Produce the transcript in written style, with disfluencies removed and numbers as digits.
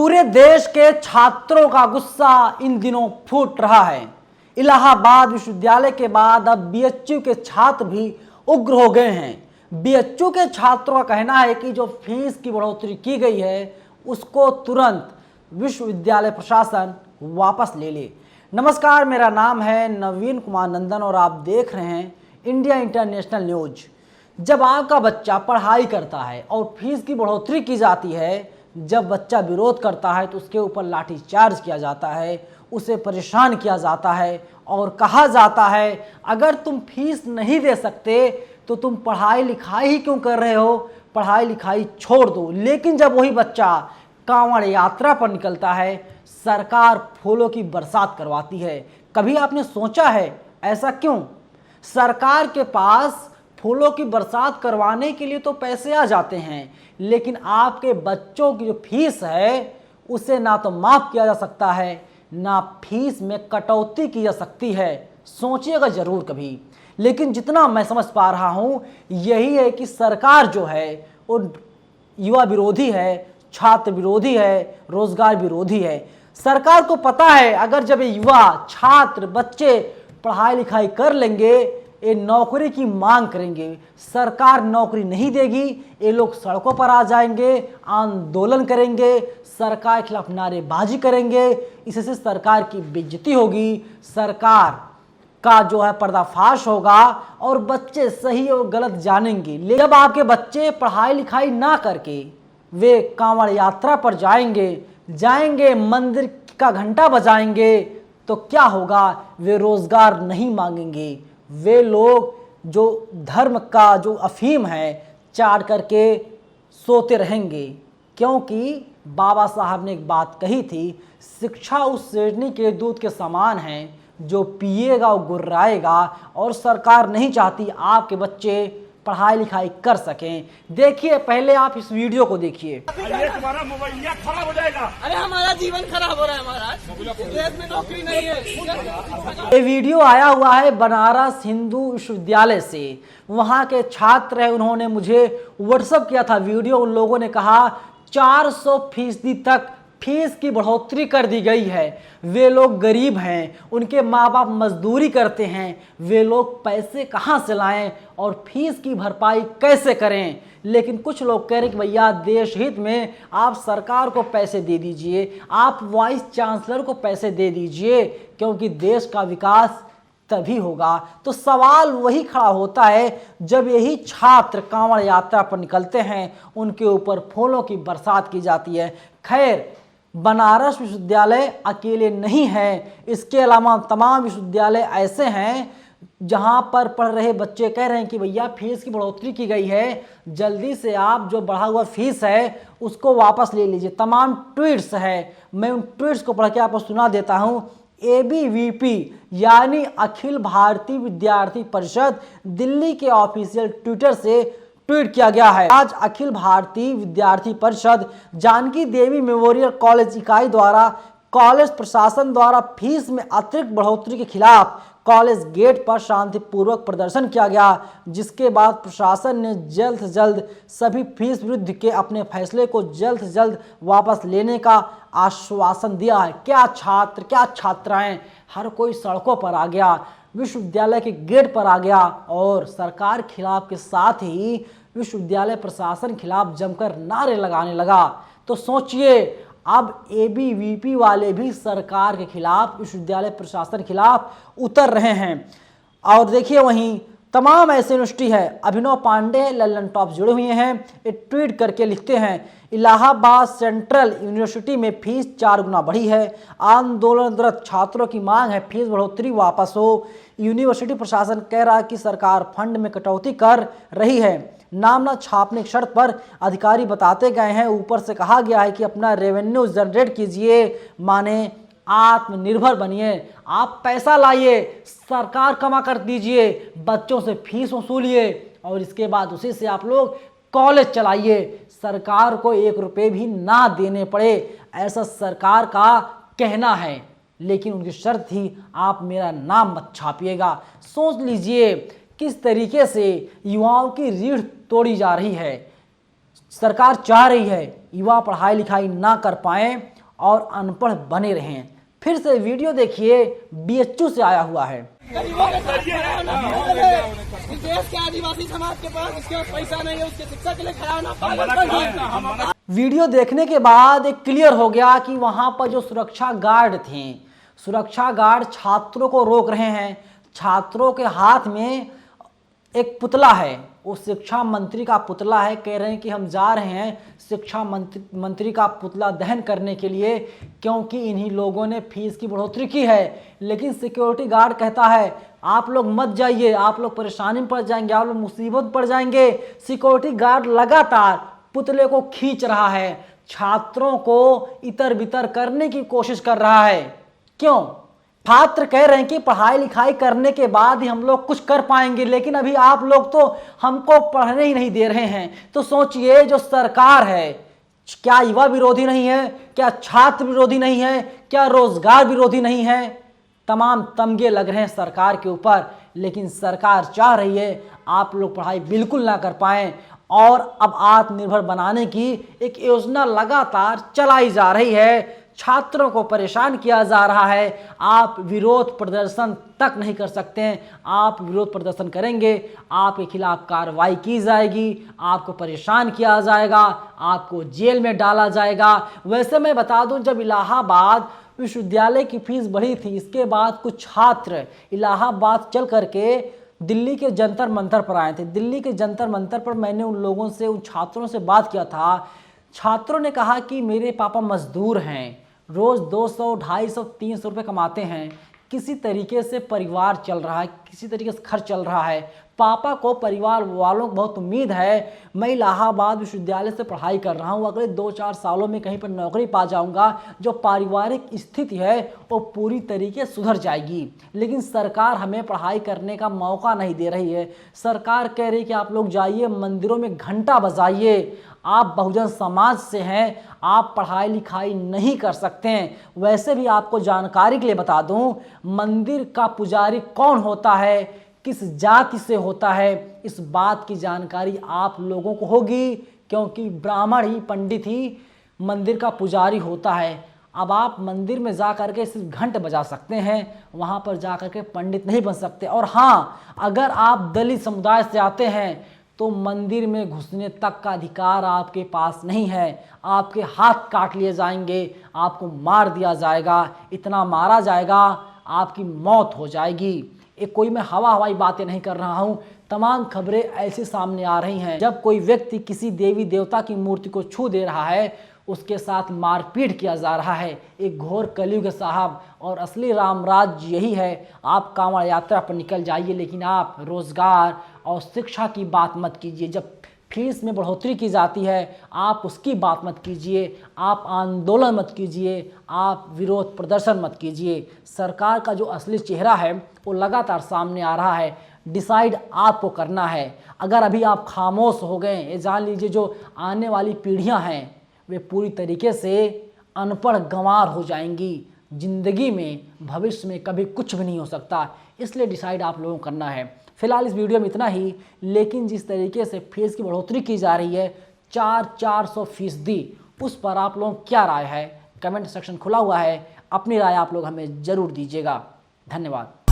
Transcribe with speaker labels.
Speaker 1: पूरे देश के छात्रों का गुस्सा इन दिनों फूट रहा है। इलाहाबाद विश्वविद्यालय के बाद अब बीएचयू के छात्र भी उग्र हो गए हैं। बीएचयू के छात्रों का कहना है कि जो फीस की बढ़ोतरी की गई है उसको तुरंत विश्वविद्यालय प्रशासन वापस ले ले। नमस्कार, मेरा नाम है नवीन कुमार नंदन और आप देख रहे हैं इंडिया इंटरनेशनल न्यूज। जब आपका बच्चा पढ़ाई करता है और फीस की बढ़ोतरी की जाती है, जब बच्चा विरोध करता है तो उसके ऊपर लाठीचार्ज किया जाता है, उसे परेशान किया जाता है और कहा जाता है अगर तुम फीस नहीं दे सकते तो तुम पढ़ाई लिखाई ही क्यों कर रहे हो, पढ़ाई लिखाई छोड़ दो। लेकिन जब वही बच्चा कांवड़ यात्रा पर निकलता है, सरकार फूलों की बरसात करवाती है। कभी आपने सोचा है ऐसा क्यों? सरकार के पास फूलों की बरसात करवाने के लिए तो पैसे आ जाते हैं, लेकिन आपके बच्चों की जो फीस है उसे ना तो माफ़ किया जा सकता है, ना फीस में कटौती की जा सकती है। सोचिएगा ज़रूर कभी। लेकिन जितना मैं समझ पा रहा हूँ यही है कि सरकार जो है वो युवा विरोधी है, छात्र विरोधी है, रोजगार विरोधी है। सरकार को पता है अगर जब ये युवा छात्र बच्चे पढ़ाई लिखाई कर लेंगे, ये नौकरी की मांग करेंगे, सरकार नौकरी नहीं देगी, ये लोग सड़कों पर आ जाएंगे, आंदोलन करेंगे, सरकार के खिलाफ नारेबाजी करेंगे। इससे सरकार की बेइज्जती होगी, सरकार का जो है पर्दाफाश होगा और बच्चे सही और गलत जानेंगे। लेकिन जब आपके बच्चे पढ़ाई लिखाई ना करके वे कांवड़ यात्रा पर जाएंगे, मंदिर का घंटा बजाएंगे, तो क्या होगा? वे रोजगार नहीं मांगेंगे। वे लोग जो धर्म का जो अफीम है चाट करके सोते रहेंगे, क्योंकि बाबा साहब ने एक बात कही थी, शिक्षा उस शेरनी के दूध के समान है जो पिएगा वो गुर्राएगा। और सरकार नहीं चाहती आपके बच्चे पढ़ाई लिखाई कर सकें। देखिए, पहले आप इस वीडियो को देखिए।
Speaker 2: तुम्हारा मोबाइल खराब हो जाएगा। अरे हमारा जीवन खराब हो रहा है महाराज, देश में नौकरी नहीं है।
Speaker 1: ये वीडियो आया हुआ है बनारस हिंदू विश्वविद्यालय से। वहाँ के छात्र हैं, उन्होंने मुझे व्हाट्सएप किया था वीडियो। उन लोगों ने कहा 400% तक फीस की बढ़ोतरी कर दी गई है। वे लोग गरीब हैं, उनके माँ बाप मजदूरी करते हैं, वे लोग पैसे कहाँ से लाएं और फीस की भरपाई कैसे करें। लेकिन कुछ लोग कह रहे हैं कि भैया देश हित में आप सरकार को पैसे दे दीजिए, आप वाइस चांसलर को पैसे दे दीजिए, क्योंकि देश का विकास तभी होगा। तो सवाल वही खड़ा होता है, जब यही छात्र कांवड़ यात्रा पर निकलते हैं उनके ऊपर फूलों की बरसात की जाती है। खैर, बनारस विश्वविद्यालय अकेले नहीं है, इसके अलावा तमाम विश्वविद्यालय ऐसे हैं जहां पर पढ़ रहे बच्चे कह रहे हैं कि भैया फीस की बढ़ोतरी की गई है, जल्दी से आप जो बढ़ा हुआ फीस है उसको वापस ले लीजिए। तमाम ट्वीट्स है, मैं उन ट्वीट्स को पढ़ के आपको सुना देता हूं। ABVP यानी अखिल भारतीय विद्यार्थी परिषद दिल्ली के ऑफिशियल ट्विटर से ट्वीट किया गया है। आज अखिल भारतीय विद्यार्थी परिषद जानकी देवी मेमोरियल कॉलेज इकाई द्वारा कॉलेज प्रशासन द्वारा फीस में अतिरिक्त बढ़ोतरी के खिलाफ कॉलेज गेट पर शांतिपूर्वक प्रदर्शन किया गया, जिसके बाद प्रशासन ने जल्द से जल्द सभी फीस विरुद्ध के अपने फैसले को जल्द से जल्द वापस लेने का आश्वासन दिया है। क्या छात्र, क्या छात्राएं, हर कोई सड़कों पर आ गया, विश्वविद्यालय के गेट पर आ गया और सरकार खिलाफ के साथ ही विश्वविद्यालय प्रशासन खिलाफ जमकर नारे लगाने लगा। तो सोचिए, अब ABVP वाले भी सरकार के खिलाफ, विश्वविद्यालय प्रशासन खिलाफ उतर रहे हैं। और देखिए, वहीं तमाम ऐसे यूनिवर्सिटी है, अभिनव पांडे, लल्लन टॉप जुड़े हुए हैं। ये ट्वीट करके लिखते हैं, इलाहाबाद सेंट्रल यूनिवर्सिटी में फीस 4 गुना बढ़ी है, आंदोलनरत छात्रों की मांग है फीस बढ़ोतरी वापस हो। यूनिवर्सिटी प्रशासन कह रहा है कि सरकार फंड में कटौती कर रही है। नाम न छापने की शर्त पर अधिकारी बताते गए हैं। ऊपर से कहा गया है कि अपना रेवेन्यू जनरेट कीजिए, माने आत्मनिर्भर बनिए, आप पैसा लाइए, सरकार कमा कर दीजिए, बच्चों से फीस वसूलिए और इसके बाद उसी से आप लोग कॉलेज चलाइए, सरकार को 1 रुपये भी ना देने पड़े, ऐसा सरकार का कहना है। लेकिन उनकी शर्त थी आप मेरा नाम मत छापिएगा। सोच लीजिए किस तरीके से युवाओं की रीढ़ तोड़ी जा रही है। सरकार चाह रही है युवा पढ़ाई लिखाई ना कर पाएं और अनपढ़ बने रहें। फिर से वीडियो देखिए, बीएचयू से आया हुआ है।
Speaker 2: गरीबों के साथ खड़ा होना। इस देश के आदिवासी समाज के पास इसके पास पैसा नहीं है, उसके शिक्षा के लिए खड़ा होना।
Speaker 1: वीडियो देखने के बाद एक क्लियर हो गया कि वहां पर जो सुरक्षा गार्ड थे, सुरक्षा गार्ड छात्रों को रोक रहे हैं। छात्रों के हाथ में एक पुतला है, वो शिक्षा मंत्री का पुतला है। कह रहे हैं कि हम जा रहे हैं शिक्षा मंत्री का पुतला दहन करने के लिए, क्योंकि इन्हीं लोगों ने फीस की बढ़ोतरी की है। लेकिन सिक्योरिटी गार्ड कहता है आप लोग मत जाइए, आप लोग परेशानी में पड़ जाएंगे, आप लोग मुसीबत पड़ जाएंगे। सिक्योरिटी गार्ड लगातार पुतले को खींच रहा है, छात्रों को इतर बितर करने की कोशिश कर रहा है। क्यों? छात्र कह रहे हैं कि पढ़ाई लिखाई करने के बाद ही हम लोग कुछ कर पाएंगे, लेकिन अभी आप लोग तो हमको पढ़ने ही नहीं दे रहे हैं। तो सोचिए, जो सरकार है, क्या युवा विरोधी नहीं है? क्या छात्र विरोधी नहीं है? क्या रोजगार विरोधी नहीं है? तमाम तमगे लग रहे हैं सरकार के ऊपर, लेकिन सरकार चाह रही है आप लोग पढ़ाई बिल्कुल ना कर पाएं और अब आत्मनिर्भर बनाने की एक योजना लगातार चलाई जा रही है। छात्रों को परेशान किया जा रहा है। आप विरोध प्रदर्शन तक नहीं कर सकते हैं। आप विरोध प्रदर्शन करेंगे, आपके खिलाफ कार्रवाई की जाएगी, आपको परेशान किया जाएगा, आपको जेल में डाला जाएगा। वैसे मैं बता दूं, जब इलाहाबाद विश्वविद्यालय की फीस बढ़ी थी, इसके बाद कुछ छात्र इलाहाबाद चल करके दिल्ली के जंतर मंतर पर आए थे। दिल्ली के जंतर मंतर पर मैंने उन लोगों से, उन छात्रों से बात किया था। छात्रों ने कहा कि मेरे पापा मजदूर हैं, रोज़ 200, 250, 300 रुपये कमाते हैं, किसी तरीके से परिवार चल रहा है, किसी तरीके से खर्च चल रहा है। पापा को, परिवार वालों को बहुत उम्मीद है, मैं इलाहाबाद विश्वविद्यालय से पढ़ाई कर रहा हूँ, अगले 2-4 सालों में कहीं पर नौकरी पा जाऊँगा, जो पारिवारिक स्थिति है वो पूरी तरीके सुधर जाएगी। लेकिन सरकार हमें पढ़ाई करने का मौका नहीं दे रही है। सरकार कह रही है कि आप लोग जाइए मंदिरों में घंटा बजाइए, आप बहुजन समाज से हैं, आप पढ़ाई लिखाई नहीं कर सकते हैं। वैसे भी आपको जानकारी के लिए बता दूं, मंदिर का पुजारी कौन होता है, किस जाति से होता है, इस बात की जानकारी आप लोगों को होगी, क्योंकि ब्राह्मण ही, पंडित ही मंदिर का पुजारी होता है। अब आप मंदिर में जा करके सिर्फ घंट बजा सकते हैं, वहाँ पर जा करके पंडित नहीं बन सकते। और हाँ, अगर आप दलित समुदाय से आते हैं तो मंदिर में घुसने तक का अधिकार आपके पास नहीं है। आपके हाथ काट लिए जाएंगे, आपको मार दिया जाएगा, इतना मारा जाएगा आपकी मौत हो जाएगी। एक कोई मैं हवाई बातें नहीं कर रहा हूँ, तमाम खबरें ऐसे सामने आ रही हैं। जब कोई व्यक्ति किसी देवी देवता की मूर्ति को छू दे रहा है, उसके साथ मारपीट किया जा रहा है। एक घोर कलयुग साहब, और असली राम राज्य यही है। आप कांवड़ यात्रा पर निकल जाइए, लेकिन आप रोजगार और शिक्षा की बात मत कीजिए। जब फीस में बढ़ोतरी की जाती है, आप उसकी बात मत कीजिए, आप आंदोलन मत कीजिए, आप विरोध प्रदर्शन मत कीजिए। सरकार का जो असली चेहरा है वो लगातार सामने आ रहा है। डिसाइड आपको करना है। अगर अभी आप खामोश हो गए, ये जान लीजिए जो आने वाली पीढ़ियां हैं वे पूरी तरीके से अनपढ़ गंवार हो जाएंगी। जिंदगी में, भविष्य में कभी कुछ भी नहीं हो सकता। इसलिए डिसाइड आप लोगों को करना है। फिलहाल इस वीडियो में इतना ही, लेकिन जिस तरीके से फीस की बढ़ोतरी की जा रही है 400%, उस पर आप लोगों की क्या राय है? कमेंट सेक्शन खुला हुआ है, अपनी राय आप लोग हमें ज़रूर दीजिएगा। धन्यवाद।